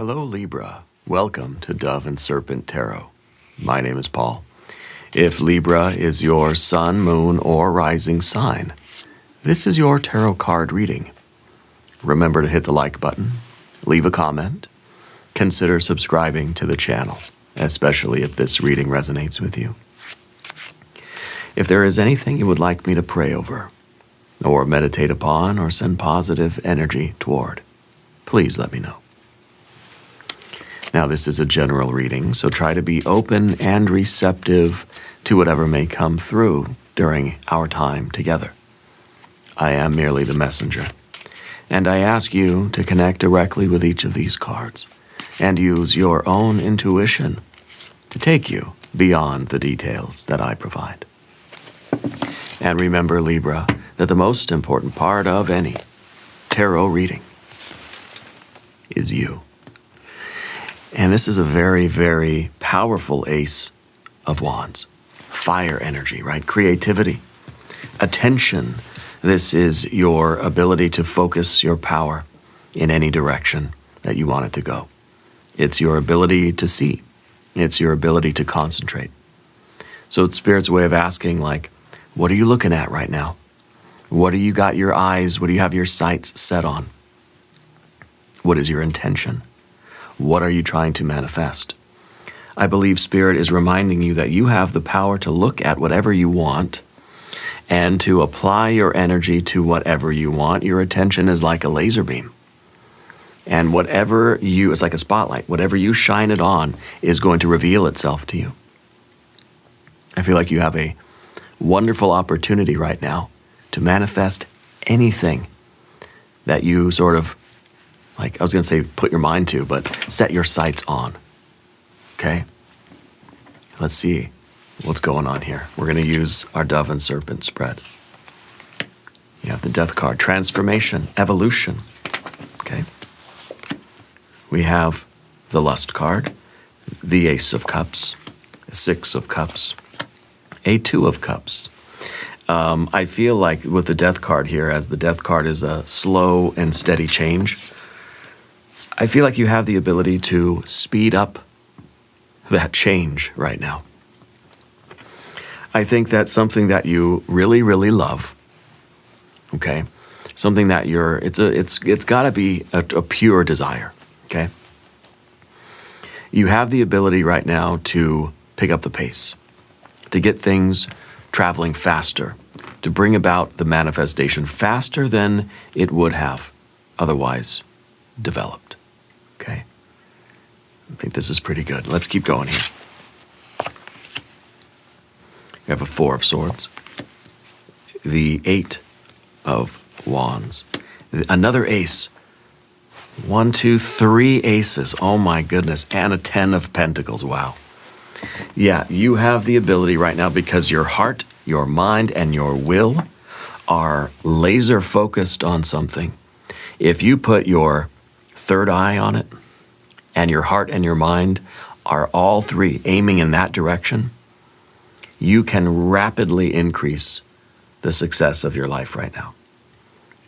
Hello Libra, welcome to Dove and Serpent Tarot. My name is Paul. If Libra is your sun, moon, or rising sign, this is your tarot card reading. Remember to hit the like button, leave a comment, consider subscribing to the channel, especially if this reading resonates with you. If there is anything you would like me to pray over, or meditate upon, or send positive energy toward, please let me know. Now, this is a general reading, so try to be open and receptive to whatever may come through during our time together. I am merely the messenger, and I ask you to connect directly with each of these cards and use your own intuition to take you beyond the details that I provide. And remember, Libra, that the most important part of any tarot reading is you. And this is a very, very powerful Ace of Wands. Fire energy, right? Creativity, attention. This is your ability to focus your power in any direction that you want it to go. It's your ability to see. It's your ability to concentrate. So it's Spirit's way of asking, like, what are you looking at right now? What do you got your eyes? What do you have your sights set on? What is your intention? What are you trying to manifest? I believe Spirit is reminding you that you have the power to look at whatever you want and to apply your energy to whatever you want. Your attention is like a laser beam. And it's like a spotlight. Whatever you shine it on is going to reveal itself to you. I feel like you have a wonderful opportunity right now to manifest anything that you sort of, like I was going to say put your mind to, but set your sights on. Okay? Let's see what's going on here. We're going to use our Dove and Serpent spread. You have the Death card, transformation, evolution. Okay? We have the Lust card, the Ace of Cups, Six of Cups, a Two of Cups. I feel like with the Death card here, as the Death card is a slow and steady change, I feel like you have the ability to speed up that change right now. I think that's something that you really, really love. Okay? Something that it's got to be a pure desire. Okay? You have the ability right now to pick up the pace, to get things traveling faster, to bring about the manifestation faster than it would have otherwise developed. Okay? I think this is pretty good. Let's keep going here. We have a Four of Swords, the Eight of Wands, another ace. 1, 2, 3 aces. Oh my goodness. And a 10 of Pentacles. Wow. Yeah, you have the ability right now because your heart, your mind, and your will are laser focused on something. If you put your third eye on it, and your heart and your mind are all three aiming in that direction, you can rapidly increase the success of your life right now.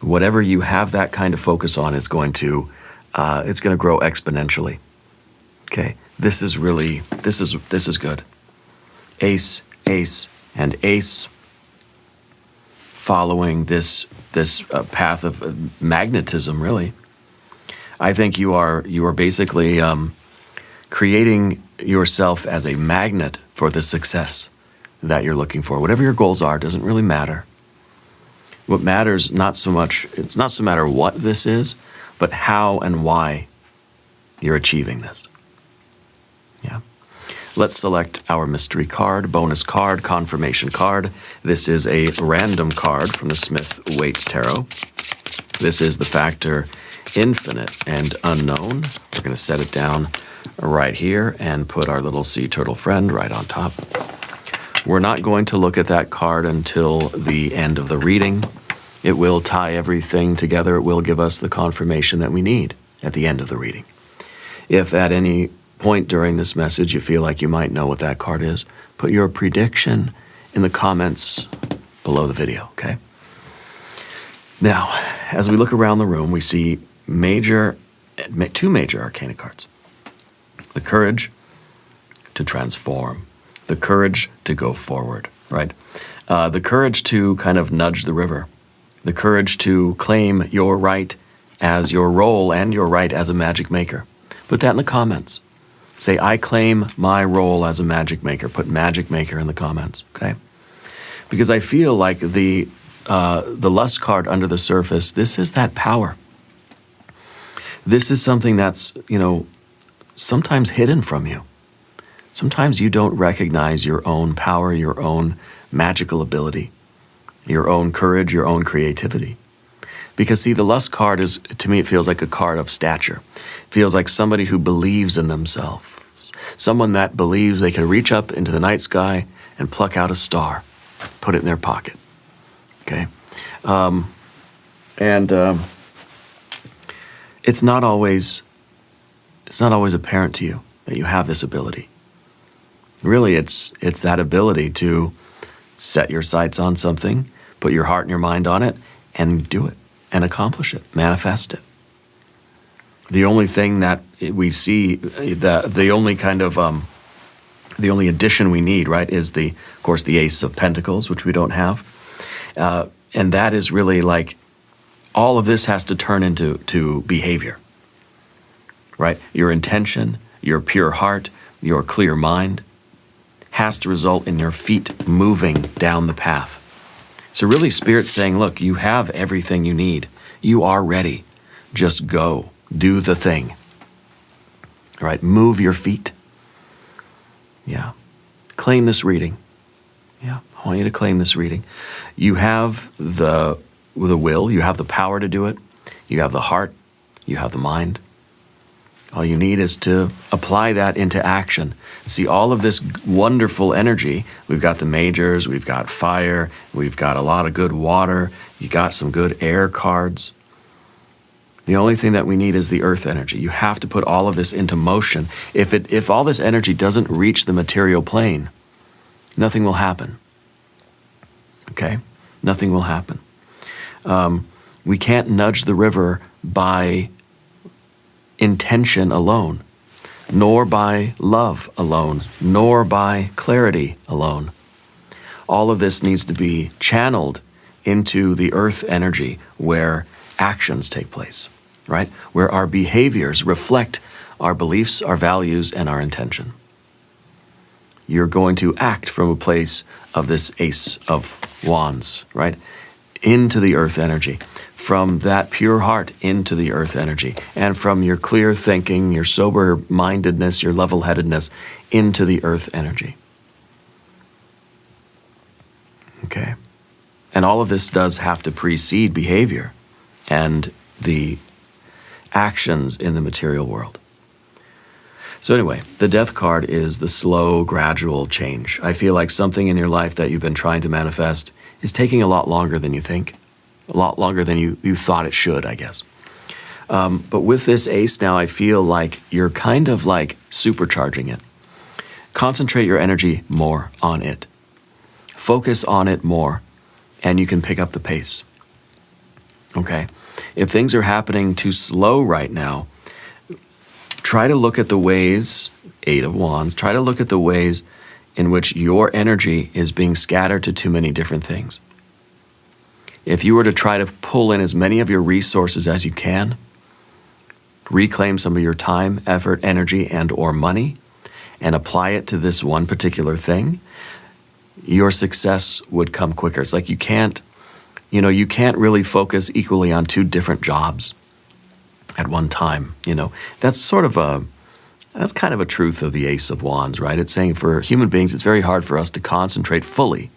Whatever you have that kind of focus on is going to grow exponentially. Okay, this is good. Ace, ace, and ace, following this path of magnetism, really. I think you are basically creating yourself as a magnet for the success that you're looking for. Whatever your goals are, doesn't really matter. What matters it's not so matter what this is, but how and why you're achieving this. Yeah. Let's select our mystery card, bonus card, confirmation card. This is a random card from the Smith-Waite Tarot. This is the factor infinite and unknown. We're going to set it down right here and put our little sea turtle friend right on top. We're not going to look at that card until the end of the reading. It will tie everything together. It will give us the confirmation that we need at the end of the reading. If at any point during this message you feel like you might know what that card is, put your prediction in the comments below the video, okay? Now, as we look around the room, we see major two major arcana cards. The courage to transform, the courage to go forward, right? The courage to kind of nudge the river, the courage to claim your right as your role and your right as a magic maker. Put that in the comments. Say, I claim my role as a magic maker. Put magic maker in the comments, okay? Because I feel like the lust card under the surface, this is that power. This is something that's, sometimes hidden from you. Sometimes you don't recognize your own power, your own magical ability, your own courage, your own creativity. Because see, the lust card is, to me, it feels like a card of stature. It feels like somebody who believes in themselves. Someone that believes they can reach up into the night sky and pluck out a star, put it in their pocket. Okay? It's not always apparent to you that you have this ability. Really, it's that ability to set your sights on something, put your heart and your mind on it, and do it, and accomplish it, manifest it. The only thing that we see, the only addition we need, right, is of course, the Ace of Pentacles, which we don't have. And that is really like, all of this has to turn into behavior, right? Your intention, your pure heart, your clear mind has to result in your feet moving down the path. So really, Spirit's saying, look, you have everything you need. You are ready. Just go. Do the thing. All right, move your feet. Yeah. Claim this reading. Yeah, I want you to claim this reading. You have the will, you have the power to do it. You have the heart, you have the mind. All you need is to apply that into action. See, all of this wonderful energy, we've got the majors, we've got fire, we've got a lot of good water, you got some good air cards. The only thing that we need is the earth energy. You have to put all of this into motion. If all this energy doesn't reach the material plane, nothing will happen. Okay? Nothing will happen. We can't nudge the river by intention alone, nor by love alone, nor by clarity alone. All of this needs to be channeled into the earth energy where actions take place, right? Where our behaviors reflect our beliefs, our values, and our intention. You're going to act from a place of this Ace of Wands, right? Into the earth energy. From that pure heart into the earth energy, and from your clear thinking, your sober-mindedness, your level-headedness into the earth energy. Okay? And all of this does have to precede behavior and the actions in the material world. So anyway, the Death card is the slow, gradual change. I feel like something in your life that you've been trying to manifest is taking a lot longer than you think. A lot longer than you thought it should, I guess. But with this Ace now, I feel like you're kind of like supercharging it. Concentrate your energy more on it. Focus on it more, and you can pick up the pace. Okay? If things are happening too slow right now, try to look at the ways, Eight of Wands, try to look at the ways in which your energy is being scattered to too many different things. If you were to try to pull in as many of your resources as you can, reclaim some of your time, effort, energy, and or money, and apply it to this one particular thing, your success would come quicker. It's like you can't really focus equally on two different jobs at one time. That's kind of a truth of the Ace of Wands, right? It's saying for human beings, it's very hard for us to concentrate fully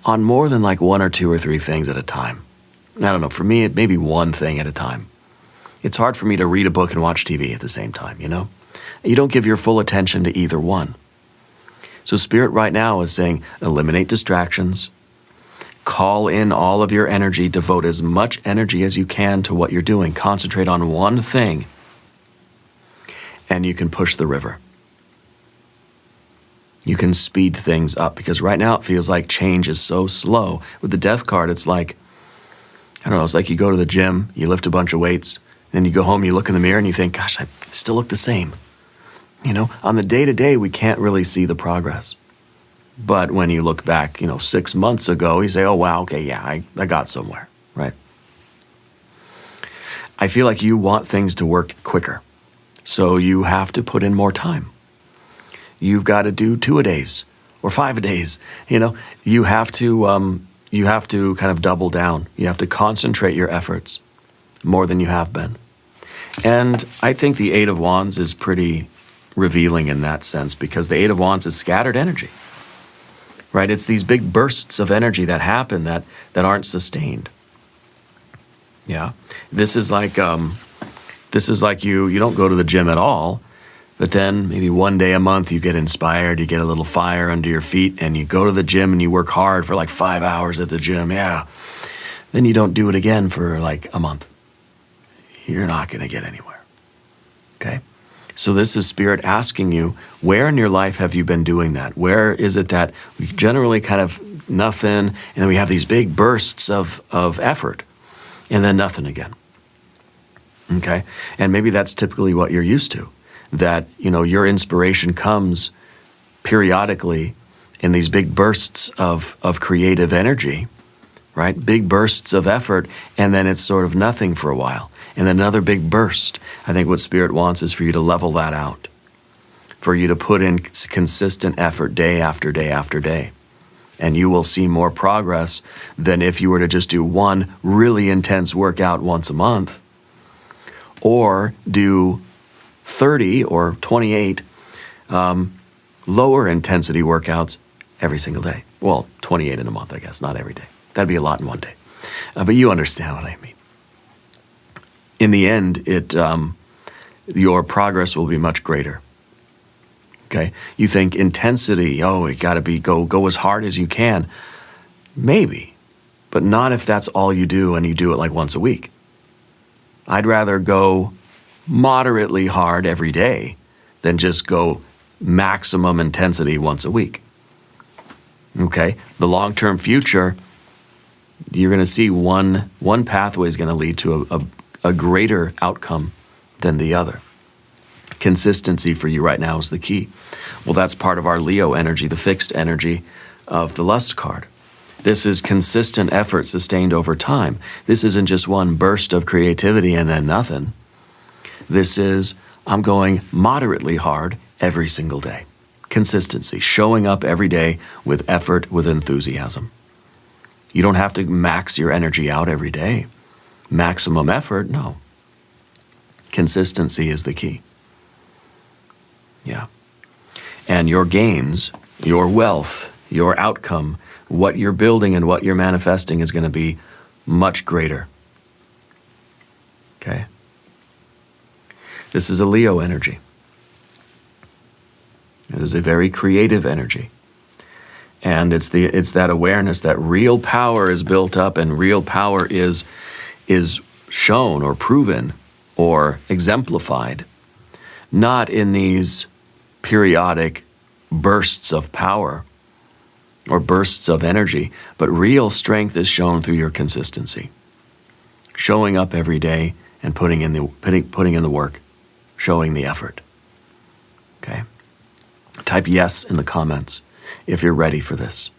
on more than like one or two or three things at a time. I don't know, for me, it may be one thing at a time. It's hard for me to read a book and watch TV at the same time, You don't give your full attention to either one. So Spirit right now is saying, eliminate distractions, call in all of your energy, devote as much energy as you can to what you're doing, concentrate on one thing, and you can push the river. You can speed things up, because right now it feels like change is so slow. With the Death card, it's like, I don't know, it's like you go to the gym, you lift a bunch of weights, Then you go home, you look in the mirror, and you think, gosh, I still look the same. On the day-to-day, we can't really see the progress. But when you look back, 6 months ago, you say, oh, wow, okay, yeah, I got somewhere, right? I feel like you want things to work quicker. So you have to put in more time. You've got to do 2-a-days or 5-a-days. You have to kind of double down. You have to concentrate your efforts more than you have been. And I think the Eight of Wands is pretty revealing in that sense, because the Eight of Wands is scattered energy, right? It's these big bursts of energy that happen that aren't sustained. Yeah, this is like you don't go to the gym at all, but then maybe one day a month you get inspired, you get a little fire under your feet, and you go to the gym and you work hard for like 5 hours at the gym. Yeah, then you don't do it again for like a month. You're not going to get anywhere. Okay. So this is Spirit asking you, where in your life have you been doing that? Where is it that we generally kind of nothing, and then we have these big bursts of effort, and then nothing again? Okay? And maybe that's typically what you're used to, that, your inspiration comes periodically in these big bursts of creative energy, right? Big bursts of effort, and then it's sort of nothing for a while. And then another big burst. I think what Spirit wants is for you to level that out, for you to put in consistent effort day after day after day. And you will see more progress than if you were to just do one really intense workout once a month, or do 30 or 28 lower intensity workouts every single day. Well, 28 in a month, I guess, not every day. That'd be a lot in one day. But you understand what I mean. In the end, your progress will be much greater. Okay? You think intensity, you got to go as hard as you can. Maybe, but not if that's all you do and you do it like once a week. I'd rather go moderately hard every day than just go maximum intensity once a week. Okay? The long-term future, you're going to see one pathway is going to lead to a greater outcome than the other. Consistency for you right now is the key. Well, that's part of our Leo energy, the fixed energy of the lust card. This is consistent effort sustained over time. This isn't just one burst of creativity and then nothing. This is, I'm going moderately hard every single day. Consistency, showing up every day with effort, with enthusiasm. You don't have to max your energy out every day. Maximum effort, no. Consistency is the key. Yeah. And your gains, your wealth, your outcome, what you're building and what you're manifesting is going to be much greater. Okay? This is a Leo energy. It is a very creative energy. And it's that awareness that real power is built up and real power is shown or proven or exemplified, not in these periodic bursts of power or bursts of energy, but real strength is shown through your consistency. Showing up every day and putting in the work, showing the effort. Okay? Type yes in the comments if you're ready for this.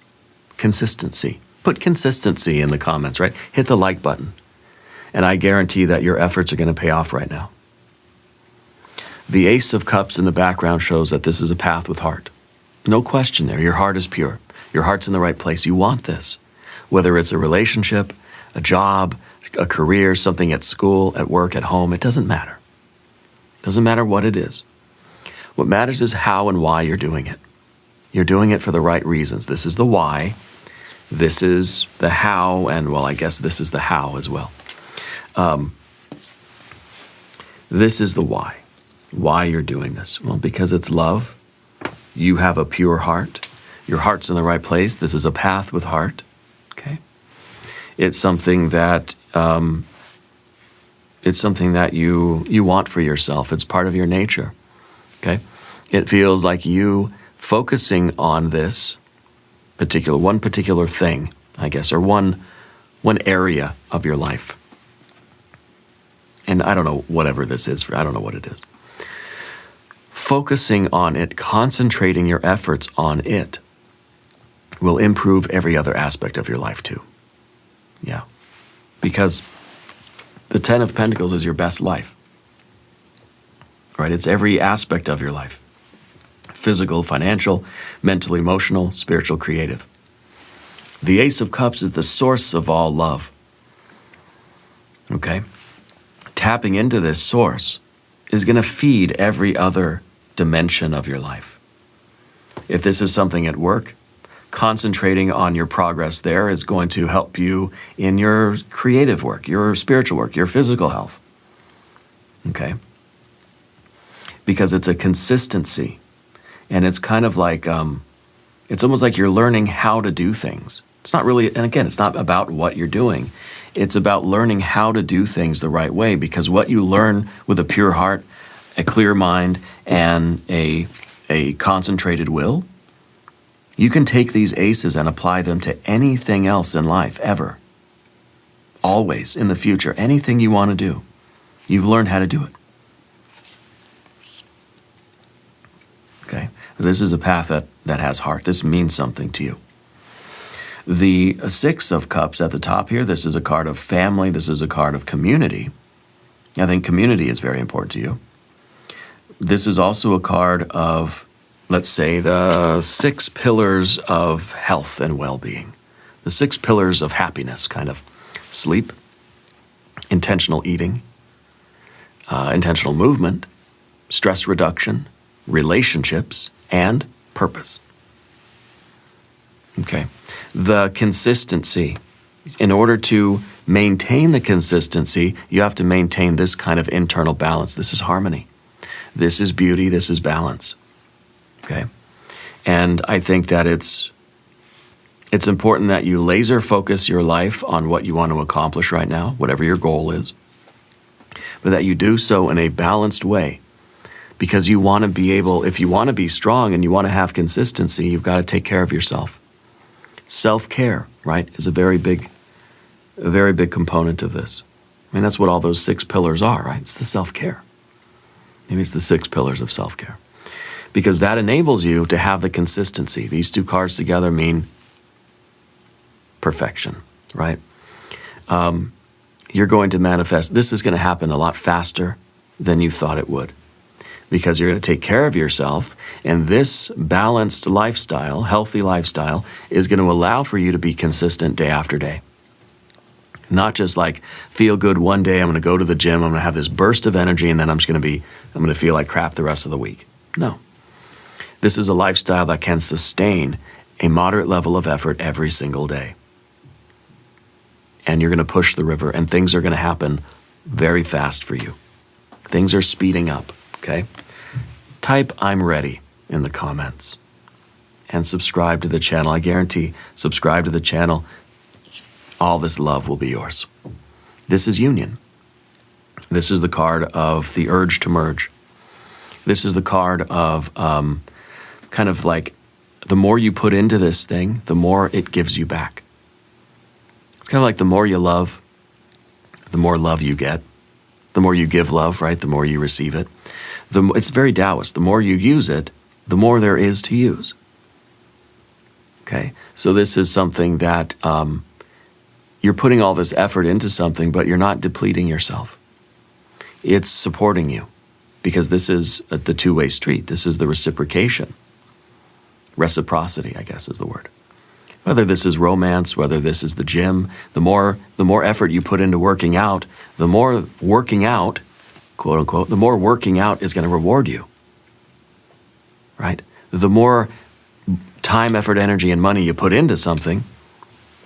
Consistency. Put consistency in the comments, right? Hit the like button. And I guarantee that your efforts are going to pay off right now. The Ace of Cups in the background shows that this is a path with heart. No question there. Your heart is pure. Your heart's in the right place. You want this. Whether it's a relationship, a job, a career, something at school, at work, at home, it doesn't matter. It doesn't matter what it is. What matters is how and why you're doing it. You're doing it for the right reasons. This is the why. This is the how, and well, I guess this is the how as well. This is the why. Why you're doing this? Well, because it's love. You have a pure heart. Your heart's in the right place. This is a path with heart. Okay. It's something that you want for yourself. It's part of your nature. Okay. It feels like you focusing on this one particular thing, I guess, or one area of your life. And I don't know, whatever this is, I don't know what it is. Focusing on it, concentrating your efforts on it, will improve every other aspect of your life too. Yeah. Because the Ten of Pentacles is your best life. Right? It's every aspect of your life. Physical, financial, mental, emotional, spiritual, creative. The Ace of Cups is the source of all love. Okay? Tapping into this source is going to feed every other dimension of your life. If this is something at work, concentrating on your progress there is going to help you in your creative work, your spiritual work, your physical health. Okay? Because it's a consistency. And it's kind of like, it's almost like you're learning how to do things. It's not really, and again, it's not about what you're doing. It's about learning how to do things the right way, because what you learn with a pure heart, a clear mind, and a concentrated will, you can take these aces and apply them to anything else in life, ever. Always, in the future, anything you want to do. You've learned how to do it. Okay? This is a path that has heart. This means something to you. The Six of Cups at the top here, this is a card of family. This is a card of community. I think community is very important to you. This is also a card of, let's say, the 6 pillars of health and well-being. The 6 pillars of happiness, kind of. Sleep, intentional eating, intentional movement, stress reduction, relationships, and purpose. Okay. The consistency. In order to maintain the consistency, you have to maintain this kind of internal balance. This is harmony. This is beauty. This is balance. Okay? And I think that it's important that you laser focus your life on what you want to accomplish right now, whatever your goal is, but that you do so in a balanced way. Because you want to be able, if you want to be strong and you want to have consistency, you've got to take care of yourself. Self-care, right, is a very big component of this. I mean, that's what all those 6 pillars are, right? It's the self-care. Maybe it's the 6 pillars of self-care. Because that enables you to have the consistency. These 2 cards together mean perfection, right? You're going to manifest. This is going to happen a lot faster than you thought it would. Because you're going to take care of yourself, and this balanced lifestyle, healthy lifestyle, is going to allow for you to be consistent day after day. Not just like feel good one day, I'm going to go to the gym, I'm going to have this burst of energy, and then I'm going to feel like crap the rest of the week. No. This is a lifestyle that can sustain a moderate level of effort every single day. And you're going to push the river, and things are going to happen very fast for you. Things are speeding up. Okay? Type "I'm ready" in the comments and subscribe to the channel. I guarantee, subscribe to the channel, all this love will be yours. This is union. This is the card of the urge to merge. This is the card of kind of like the more you put into this thing, the more it gives you back. It's kind of like the more you love, the more love you get. The more you give love, right, the more you receive it. It's very Taoist. The more you use it, the more there is to use. Okay? So this is something that you're putting all this effort into something, but you're not depleting yourself. It's supporting you, because this is the two-way street. This is the reciprocation. Reciprocity, I guess, is the word. Whether this is romance, whether this is the gym, the more effort you put into working out, the more working out, quote unquote, the more working out is going to reward you. Right? The more time, effort, energy, and money you put into something,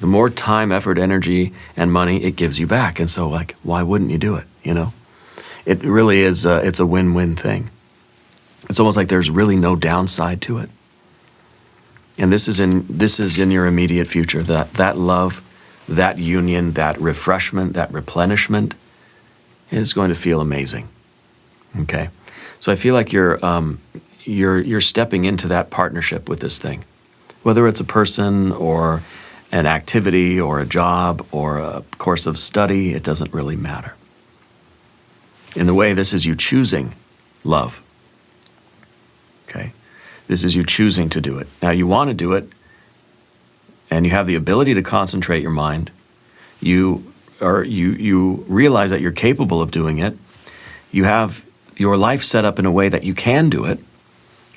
the more time, effort, energy, and money it gives you back. And so, like, why wouldn't you do it? You know? It really is, it's a win-win thing. It's almost like there's really no downside to it. And this is in your immediate future. That love, that union, that refreshment, that replenishment is going to feel amazing. Okay? So I feel like you're stepping into that partnership with this thing. Whether it's a person or an activity or a job or a course of study, it doesn't really matter. In the way, this is you choosing love. Okay? This is you choosing to do it. Now, you want to do it, and you have the ability to concentrate your mind. You realize that you're capable of doing it. You have your life set up in a way that you can do it.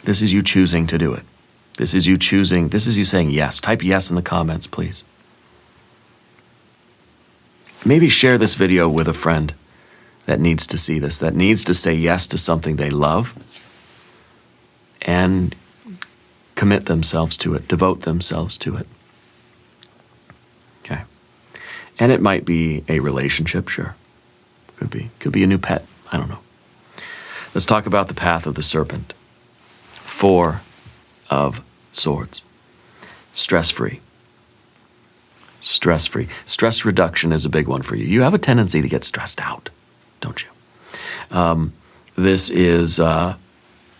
This is you choosing to do it. This is you choosing, this is you saying yes. Type yes in the comments, please. Maybe share this video with a friend that needs to see this, that needs to say yes to something they love and commit themselves to it, devote themselves to it. Okay. And it might be a relationship, sure. Could be a new pet, I don't know. Let's talk about the path of the serpent. 4 of Swords. Stress-free. Stress-free. Stress reduction is a big one for you. You have a tendency to get stressed out, don't you? This is,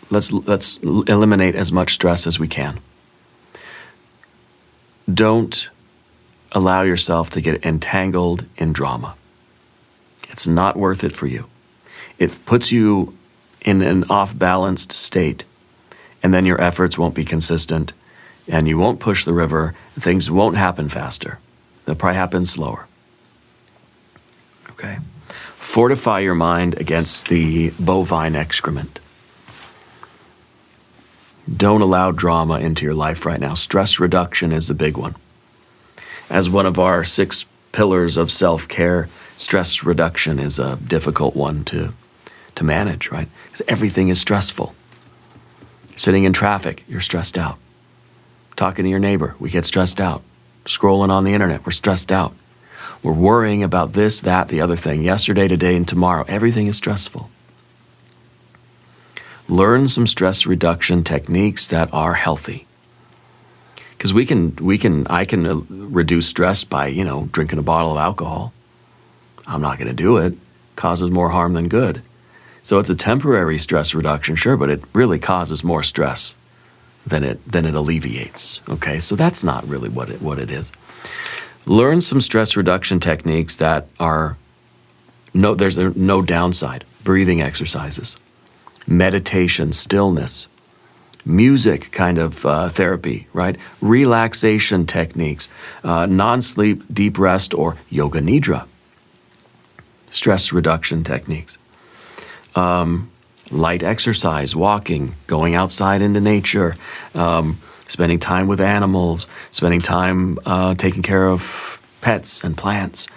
let's eliminate as much stress as we can. Don't allow yourself to get entangled in drama. It's not worth it for you. It puts you in an off-balanced state, and then your efforts won't be consistent, and you won't push the river. Things won't happen faster. They'll probably happen slower. Okay? Fortify your mind against the bovine excrement. Don't allow drama into your life right now. Stress reduction is the big one. As one of our 6 pillars of self-care, stress reduction is a difficult one to manage, right? Because everything is stressful. Sitting in traffic, you're stressed out. Talking to your neighbor, we get stressed out. Scrolling on the internet, we're stressed out. We're worrying about this, that, the other thing. Yesterday, today, and tomorrow. Everything is stressful. Learn some stress reduction techniques that are healthy. Because I can reduce stress by, drinking a bottle of alcohol. I'm not going to do it. Causes more harm than good. So it's a temporary stress reduction, sure, but it really causes more stress than it alleviates. Okay, so that's not really what it is. Learn some stress reduction techniques that are there's no downside. Breathing exercises, meditation, stillness, music kind of therapy, right? Relaxation techniques, non-sleep, deep rest, or yoga nidra. Stress reduction techniques. Light exercise, walking, going outside into nature, spending time with animals, spending time taking care of pets and plants.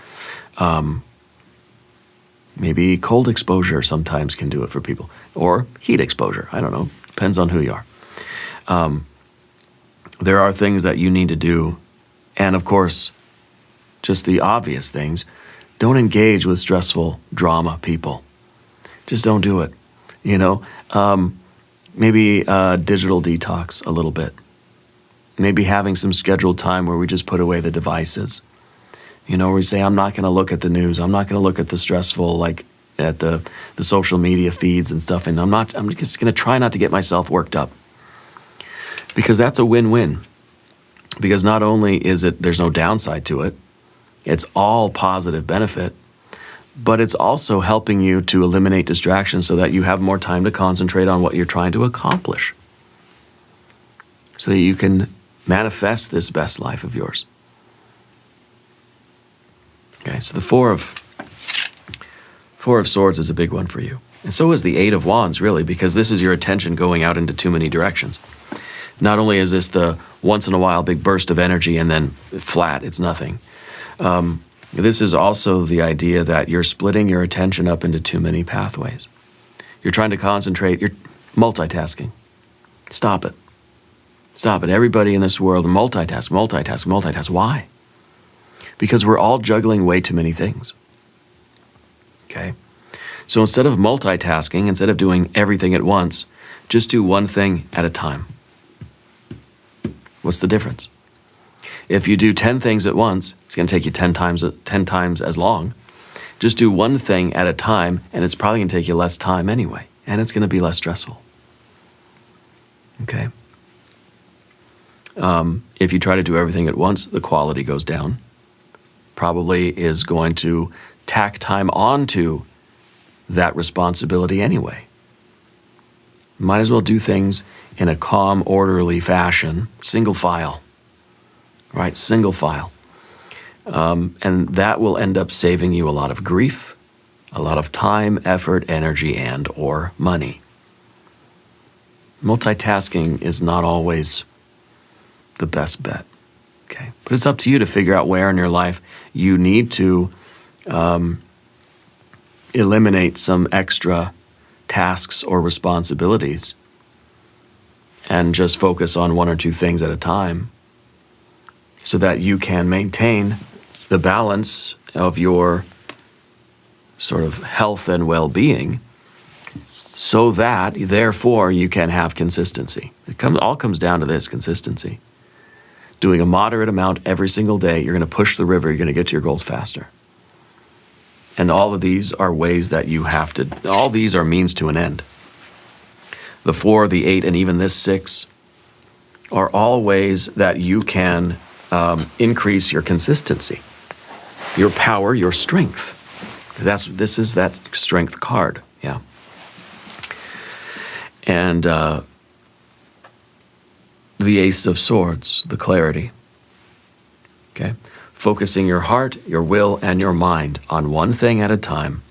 Maybe cold exposure sometimes can do it for people, or heat exposure. I don't know. Depends on who you are. There are things that you need to do, and of course, just the obvious things. Don't engage with stressful drama people. Just don't do it. Maybe digital detox a little bit. Maybe having some scheduled time where we just put away the devices. Where we say, I'm not going to look at the news. I'm not going to look at the stressful, at the social media feeds and stuff. And I'm just going to try not to get myself worked up. Because that's a win-win. Because not only there's no downside to it, it's all positive benefit, but it's also helping you to eliminate distractions so that you have more time to concentrate on what you're trying to accomplish. So that you can manifest this best life of yours. Okay, so the Four of Swords is a big one for you. And so is the 8 of Wands, really, because this is your attention going out into too many directions. Not only is this the once in a while big burst of energy and then flat, it's nothing. This is also the idea that you're splitting your attention up into too many pathways. You're trying to concentrate, you're multitasking. Stop it. Stop it. Everybody in this world multitask. Why? Because we're all juggling way too many things. Okay? So instead of multitasking, instead of doing everything at once, just do one thing at a time. What's the difference? If you do 10 things at once, it's going to take you 10 times as long. Just do one thing at a time, and it's probably going to take you less time anyway, and it's going to be less stressful. Okay? If you try to do everything at once, the quality goes down. Probably is going to tack time onto that responsibility anyway. Might as well do things in a calm, orderly fashion, single file, right? Single file. And that will end up saving you a lot of grief, a lot of time, effort, energy, and or money. Multitasking is not always the best bet, okay? But it's up to you to figure out where in your life you need to eliminate some extra tasks or responsibilities and just focus on one or two things at a time so that you can maintain the balance of your sort of health and well-being, so that, therefore, you can have consistency. All comes down to this, consistency. Doing a moderate amount every single day, you're going to push the river, you're going to get to your goals faster. And all of these are ways that you have to, all these are means to an end. The 4, the 8, and even this 6 are all ways that you can increase your consistency, your power, your strength. This is that strength card, yeah. And the Ace of Swords, the clarity, okay? Focusing your heart, your will, and your mind on one thing at a time,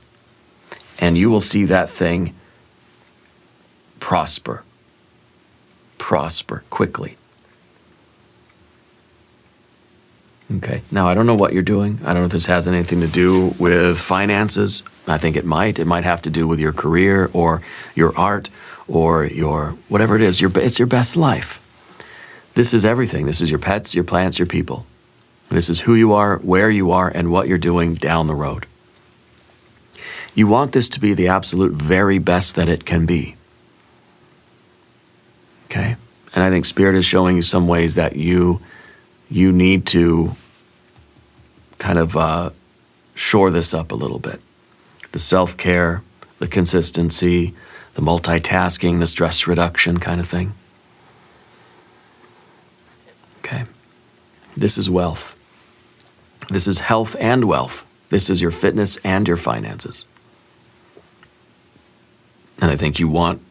and you will see that thing prosper quickly. Okay, now I don't know what you're doing. I don't know if this has anything to do with finances. I think it might. It might have to do with your career or your art or your, whatever it is, it's your best life. This is everything. This is your pets, your plants, your people. This is who you are, where you are, and what you're doing down the road. You want this to be the absolute very best that it can be. Okay? And I think Spirit is showing you some ways that you need to kind of shore this up a little bit. The self-care, the consistency, the multitasking, the stress reduction kind of thing. Okay? This is wealth. This is health and wealth. This is your fitness and your finances. And I think you want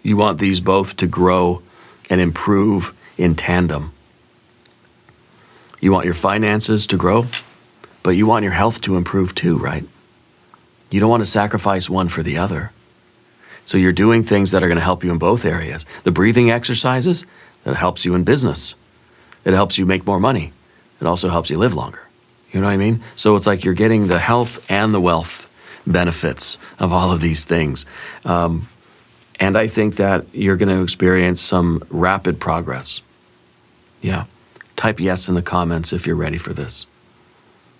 these both to grow and improve in tandem. You want your finances to grow, but you want your health to improve too, right? You don't want to sacrifice one for the other. So you're doing things that are going to help you in both areas. The breathing exercises, that helps you in business. It helps you make more money. It also helps you live longer. You know what I mean? So it's like you're getting the health and the wealth benefits of all of these things. And I think that you're going to experience some rapid progress. Yeah. Type yes in the comments if you're ready for this.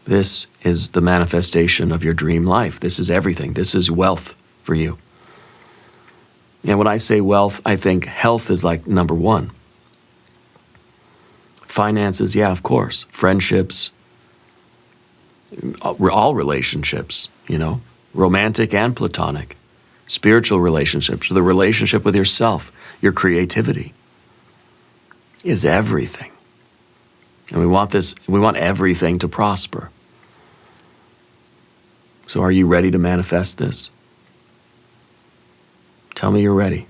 This is the manifestation of your dream life. This is everything. This is wealth for you. And when I say wealth, I think health is like number one. Finances, yeah, of course. Friendships, all relationships, you know, romantic and platonic. Spiritual relationships, the relationship with yourself, your creativity is everything. And we want everything to prosper. So are you ready to manifest this? Tell me you're ready.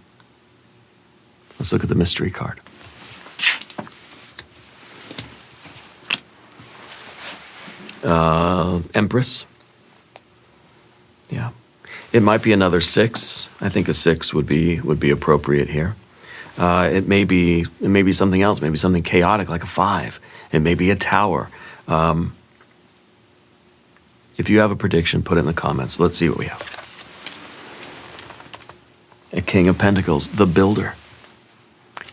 Let's look at the mystery card. Empress. Yeah. It might be another 6. I think a 6 would be appropriate here. It may be something else, maybe something chaotic like a 5. It may be a tower. If you have a prediction, put it in the comments. Let's see what we have. A King of Pentacles, the builder.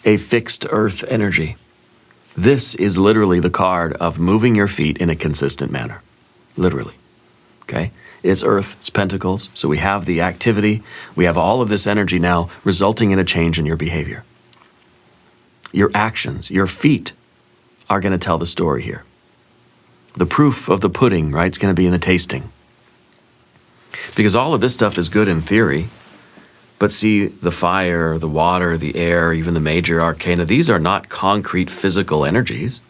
A fixed earth energy. This is literally the card of moving your feet in a consistent manner. Literally. Okay? It's earth, it's pentacles, so we have the activity. We have all of this energy now resulting in a change in your behavior. Your actions, your feet are going to tell the story here. The proof of the pudding, right, is going to be in the tasting. Because all of this stuff is good in theory, but see, the fire, the water, the air, even the major arcana, these are not concrete physical energies.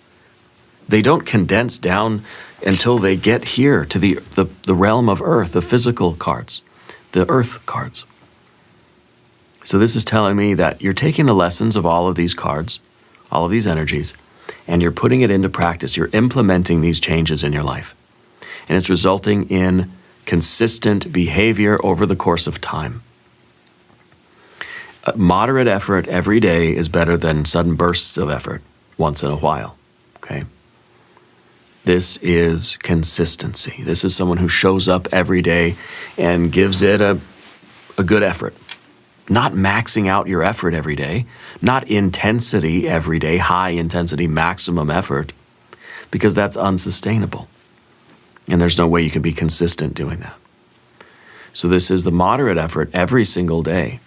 They don't condense down until they get here to the realm of earth, the physical cards. the earth cards. So this is telling me that you're taking the lessons of all of these cards, all of these energies, and you're putting it into practice. You're implementing these changes in your life. And it's resulting in consistent behavior over the course of time. Moderate effort every day is better than sudden bursts of effort once in a while, okay? This is consistency. This is someone who shows up every day and gives it a good effort. Not maxing out your effort every day, not intensity every day, high intensity, maximum effort, because that's unsustainable. And there's no way you can be consistent doing that. So this is the moderate effort every single day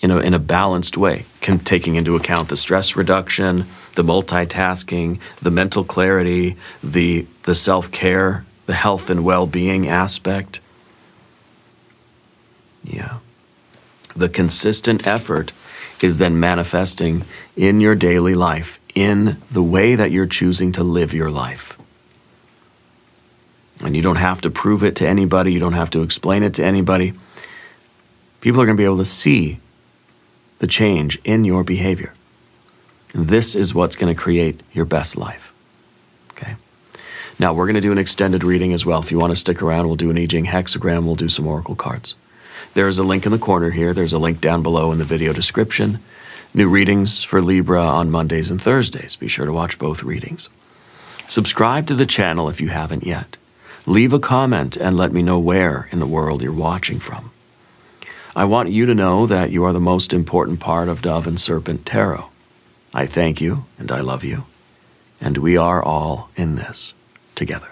in a balanced way, taking into account the stress reduction, the multitasking, the mental clarity, the self-care, the health and well-being aspect. Yeah. The consistent effort is then manifesting in your daily life, in the way that you're choosing to live your life. And you don't have to prove it to anybody. You don't have to explain it to anybody. People are going to be able to see the change in your behavior. This is what's going to create your best life. Okay? Now, we're going to do an extended reading as well. If you want to stick around, we'll do an I Ching hexagram. We'll do some oracle cards. There is a link in the corner here. There's a link down below in the video description. New readings for Libra on Mondays and Thursdays. Be sure to watch both readings. Subscribe to the channel if you haven't yet. Leave a comment and let me know where in the world you're watching from. I want you to know that you are the most important part of Dove and Serpent Tarot. I thank you and I love you, and we are all in this together.